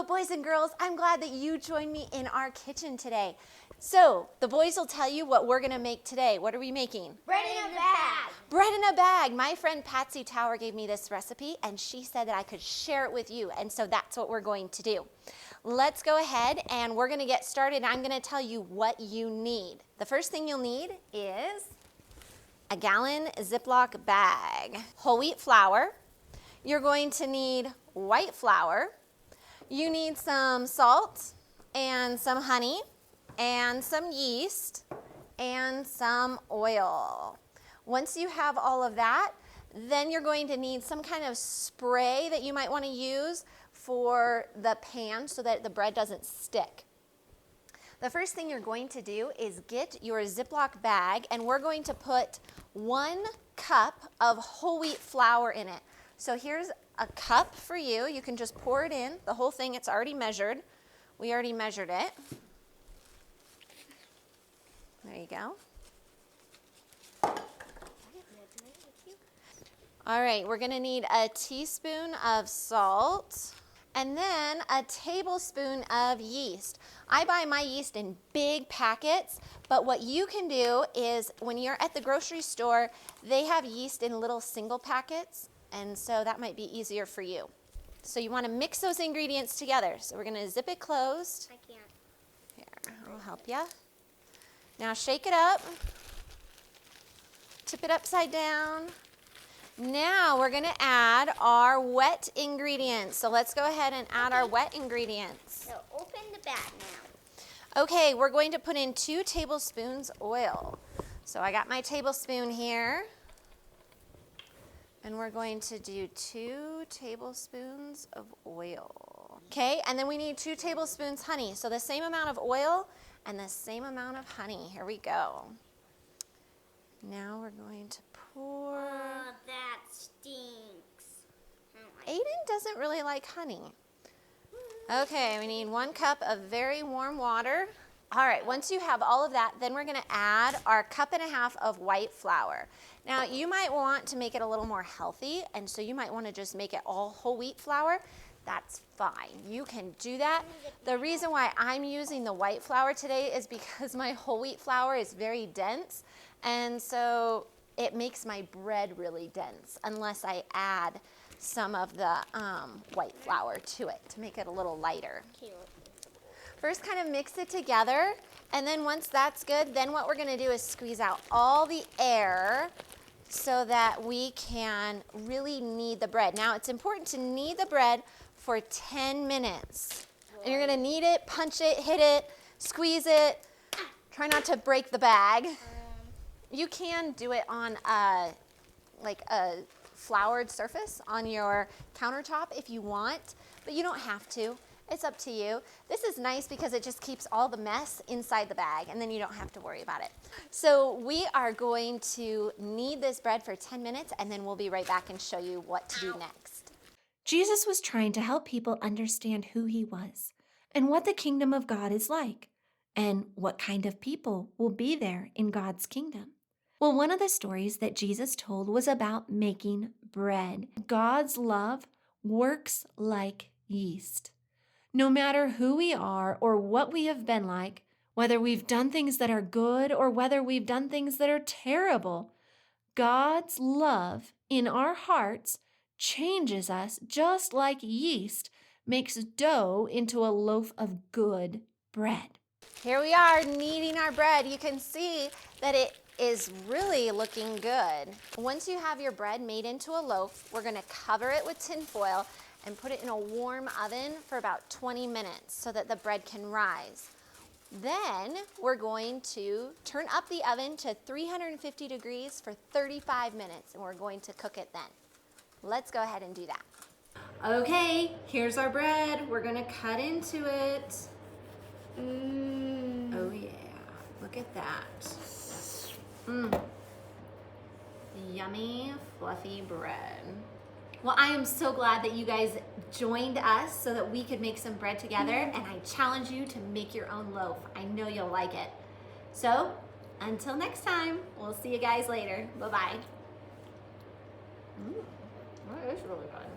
So boys and girls, I'm glad that you joined me in our kitchen today. So the boys will tell you what we're gonna make today. What are we making? Bread in a bag. Bread in a bag. My friend Patsy Tower gave me this recipe and she said that I could share it with you. And so that's what we're going to do. Let's go ahead and we're gonna get started. I'm gonna tell you what you need. The first thing you'll need is a gallon Ziploc bag, whole wheat flour. You're going to need white flour. You need some salt and some honey and some yeast and some oil. Once you have all of that, then you're going to need some kind of spray that you might want to use for the pan so that the bread doesn't stick. The first thing you're going to do is get your Ziploc bag, and we're going to put 1 cup of whole wheat flour in it. So here's a cup for you. You can just pour it in, the whole thing. It's already measured. We already measured it. There you go. All right, we're gonna need a teaspoon of salt and then a tablespoon of yeast. I buy my yeast in big packets, but what you can do is when you're at the grocery store, they have yeast in little single packets, and so that might be easier for you. So you wanna mix those ingredients together. So we're gonna zip it closed. I can't. Here, I'll help you. Now shake it up, tip it upside down. Now we're gonna add our wet ingredients. So let's go ahead and add our wet ingredients. So open the bag now. Okay, we're going to put in 2 tablespoons oil. So I got my tablespoon here. And we're going to do 2 tablespoons of oil. Okay, and then we need 2 tablespoons honey. So the same amount of oil and the same amount of honey. Here we go. Now we're going to pour. Oh, that stinks. Aiden doesn't really like honey. Okay, we need 1 cup of very warm water. All right, once you have all of that, then we're gonna add our 1.5 cups of white flour. Now, you might want to make it a little more healthy, and so you might wanna just make it all whole wheat flour. That's fine, you can do that. The reason why I'm using the white flour today is because my whole wheat flour is very dense, and so it makes my bread really dense unless I add some of the white flour to it to make it a little lighter. Cute. First, kind of mix it together, and then once that's good, then what we're gonna do is squeeze out all the air so that we can really knead the bread. Now, it's important to knead the bread for 10 minutes. And you're gonna knead it, punch it, hit it, squeeze it. Try not to break the bag. You can do it on like a floured surface on your countertop if you want, but you don't have to. It's up to you. This is nice because it just keeps all the mess inside the bag, and then you don't have to worry about it. So we are going to knead this bread for 10 minutes, and then we'll be right back and show you what to do next. Jesus was trying to help people understand who he was and what the kingdom of God is like and what kind of people will be there in God's kingdom. Well, one of the stories that Jesus told was about making bread. God's love works like yeast. No matter who we are or what we have been like, whether we've done things that are good or whether we've done things that are terrible, God's love in our hearts changes us just like yeast makes dough into a loaf of good bread. Here we are kneading our bread. You can see that it is really looking good. Once you have your bread made into a loaf, we're gonna cover it with tin foil and put it in a warm oven for about 20 minutes so that the bread can rise. Then we're going to turn up the oven to 350 degrees for 35 minutes, and we're going to cook it then. Let's go ahead and do that. Okay, here's our bread. We're gonna cut into it. Oh yeah, look at that. Yummy, fluffy bread. Well, I am so glad that you guys joined us so that we could make some bread together, and I challenge you to make your own loaf. I know you'll like it. So, until next time, we'll see you guys later. Bye-bye. That is really good.